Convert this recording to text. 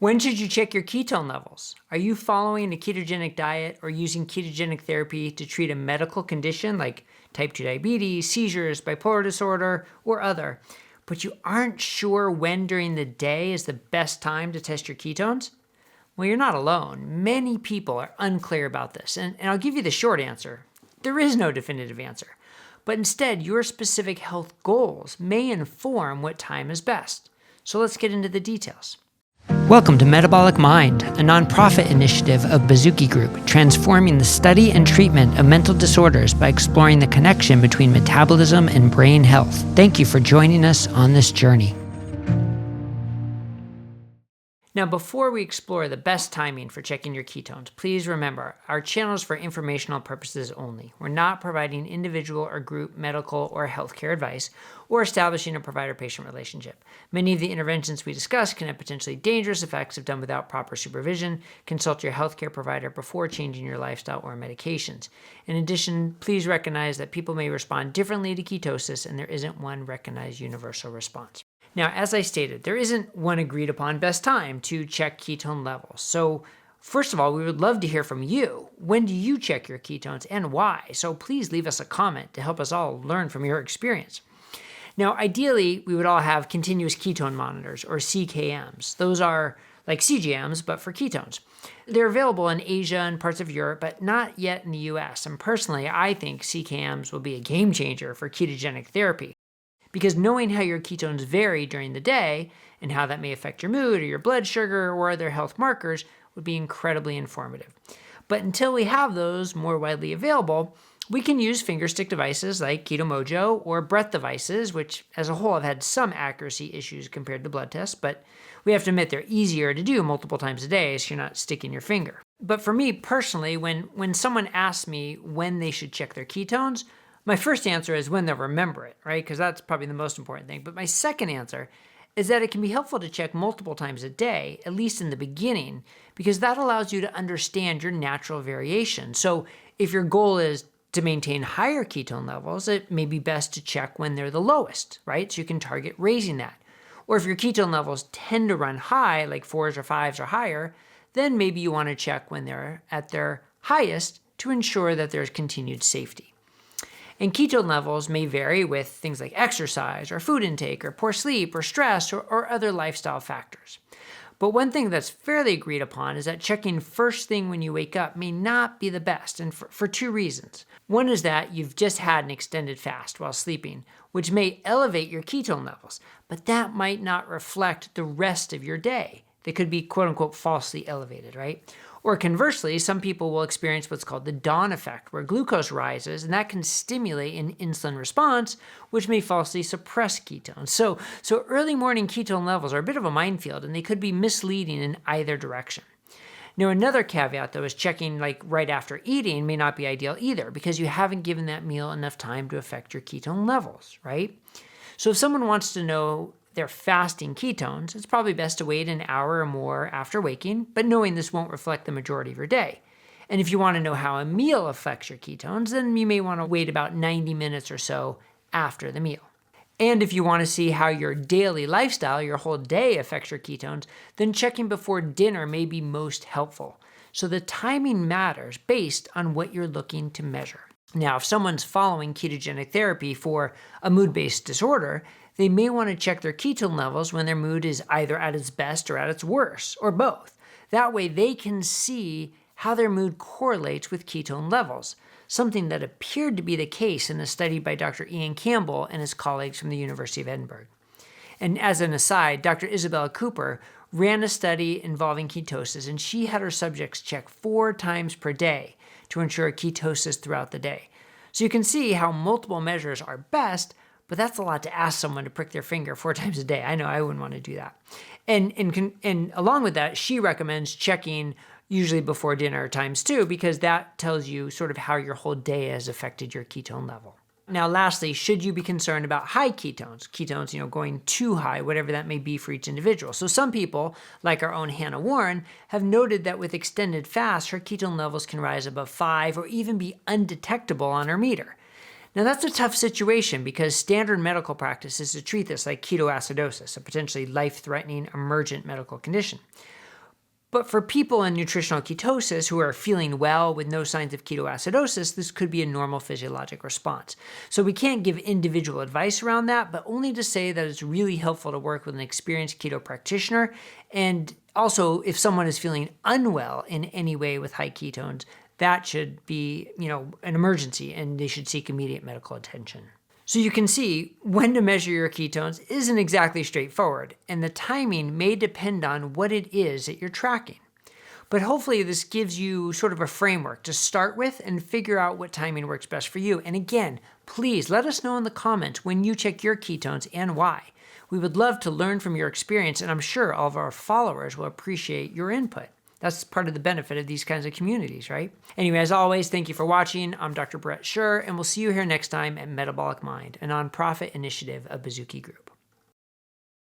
When should you check your ketone levels? Are you following a ketogenic diet or using ketogenic therapy to treat a medical condition like type 2 diabetes, seizures, bipolar disorder, or other, but you aren't sure when during the day is the best time to test your ketones? Well, you're not alone. Many people are unclear about this, and I'll give you the short answer. There is no definitive answer, but instead your specific health goals may inform what time is best. So let's get into the details. Welcome to Metabolic Mind, a nonprofit initiative of Bazooki Group, transforming the study and treatment of mental disorders by exploring the connection between metabolism and brain health. Thank you for joining us on this journey. Now, before we explore the best timing for checking your ketones, please remember, our channel is for informational purposes only. We're not providing individual or group medical or healthcare advice or establishing a provider-patient relationship. Many of the interventions we discuss can have potentially dangerous effects if done without proper supervision. Consult your healthcare provider before changing your lifestyle or medications. In addition, please recognize that people may respond differently to ketosis, and there isn't one recognized universal response. Now, as I stated, there isn't one agreed upon best time to check ketone levels. So first of all, we would love to hear from you. When do you check your ketones and why? So please leave us a comment to help us all learn from your experience. Now, ideally, we would all have continuous ketone monitors or CKMs. Those are like CGMs, but for ketones. They're available in Asia and parts of Europe, but not yet in the US. And personally, I think CKMs will be a game changer for ketogenic therapy, because knowing how your ketones vary during the day and how that may affect your mood or your blood sugar or other health markers would be incredibly informative. But until we have those more widely available, we can use fingerstick devices like Keto Mojo or Bret devices, which as a whole have had some accuracy issues compared to blood tests, but we have to admit they're easier to do multiple times a day so you're not sticking your finger. But for me personally, when someone asks me when they should check their ketones, my first answer is when they'll remember it, right? Because that's probably the most important thing. But my second answer is that it can be helpful to check multiple times a day, at least in the beginning, because that allows you to understand your natural variation. So if your goal is to maintain higher ketone levels, it may be best to check when they're the lowest, right? So you can target raising that. Or if your ketone levels tend to run high, like 4s or 5s or higher, then maybe you want to check when they're at their highest to ensure that there's continued safety. And ketone levels may vary with things like exercise or food intake or poor sleep or stress or other lifestyle factors. But one thing that's fairly agreed upon is that checking first thing when you wake up may not be the best, and for two reasons. One is that you've just had an extended fast while sleeping, which may elevate your ketone levels, but that might not reflect the rest of your day. They could be quote unquote falsely elevated, right? Or conversely, some people will experience what's called the dawn effect, where glucose rises, and that can stimulate an insulin response, which may falsely suppress ketones. So early morning ketone levels are a bit of a minefield, and they could be misleading in either direction. Now, another caveat, though, is checking like right after eating may not be ideal either, because you haven't given that meal enough time to affect your ketone levels, right? So if someone wants to know their fasting ketones, it's probably best to wait an hour or more after waking, but knowing this won't reflect the majority of your day. And if you want to know how a meal affects your ketones, then you may want to wait about 90 minutes or so after the meal. And if you want to see how your daily lifestyle, your whole day affects your ketones, then checking before dinner may be most helpful. So the timing matters based on what you're looking to measure. Now, if someone's following ketogenic therapy for a mood-based disorder, they may want to check their ketone levels when their mood is either at its best or at its worst, or both. That way they can see how their mood correlates with ketone levels, something that appeared to be the case in a study by Dr. Ian Campbell and his colleagues from the University of Edinburgh. And as an aside, Dr. Isabella Cooper ran a study involving ketosis, and she had her subjects check 4 times per day to ensure ketosis throughout the day. So you can see how multiple measures are best, but that's a lot to ask someone to prick their finger 4 times a day. I know I wouldn't want to do that. And along with that, she recommends checking usually before dinner times 2, because that tells you sort of how your whole day has affected your ketone level. Now, lastly, should you be concerned about high ketones? Ketones, going too high, whatever that may be for each individual. So some people, like our own Hannah Warren, have noted that with extended fasts, her ketone levels can rise above 5 or even be undetectable on her meter. Now, that's a tough situation because standard medical practice is to treat this like ketoacidosis, a potentially life-threatening emergent medical condition. But for people in nutritional ketosis who are feeling well with no signs of ketoacidosis, this could be a normal physiologic response. So we can't give individual advice around that, but only to say that it's really helpful to work with an experienced keto practitioner. And also, if someone is feeling unwell in any way with high ketones, that should be, an emergency, and they should seek immediate medical attention. So you can see when to measure your ketones isn't exactly straightforward, and the timing may depend on what it is that you're tracking. But hopefully this gives you sort of a framework to start with and figure out what timing works best for you. And again, please let us know in the comments when you check your ketones and why. We would love to learn from your experience, and I'm sure all of our followers will appreciate your input. That's part of the benefit of these kinds of communities, right? Anyway, as always, thank you for watching. I'm Dr. Bret Scher, and we'll see you here next time at Metabolic Mind, a nonprofit initiative of Bazooki Group.